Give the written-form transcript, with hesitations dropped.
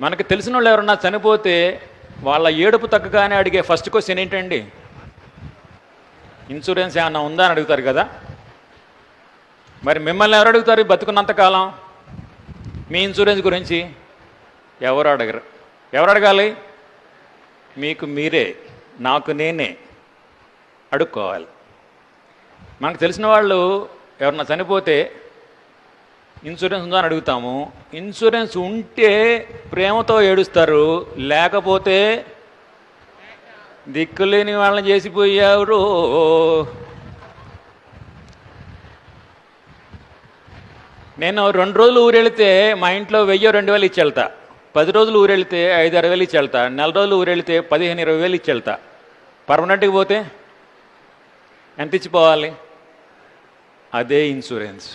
మనకు తెలిసిన వాళ్ళు ఎవరన్నా చనిపోతే వాళ్ళ ఏడుపు తగ్గగానే అడిగే ఫస్ట్ క్వశ్చన్ ఏంటండి? ఇన్సూరెన్స్ ఏమన్నా ఉందా అని అడుగుతారు కదా. మరి మిమ్మల్ని ఎవరు అడుగుతారు బతుకున్నంతకాలం మీ ఇన్సూరెన్స్ గురించి? ఎవరు అడగరు. ఎవరు అడగాలి? మీకు మీరే, నాకు నేనే అడుక్కోవాలి. మనకు తెలిసిన వాళ్ళు ఎవరన్నా చనిపోతే ఇన్సూరెన్స్ ఉందా అని అడుగుతాము. ఇన్సూరెన్స్ ఉంటే ప్రేమతో ఏడుస్తారు, లేకపోతే దిక్కులేని వాళ్ళని చేసిపోయారు. నేను 2 రోజులు ఊరెళ్తే మా ఇంట్లో 1000-2000 ఇచ్చి వెళ్తా. 10 రోజులు ఊరెళ్తే 5-6 ఇచ్చి వెళ్తా. 4 రోజులు ఊరెళ్తే 15-20 ఇచ్చి వెళ్తా. పర్మనెంట్కి పోతే ఎంత ఇచ్చిపోవాలి? అదే ఇన్సూరెన్స్.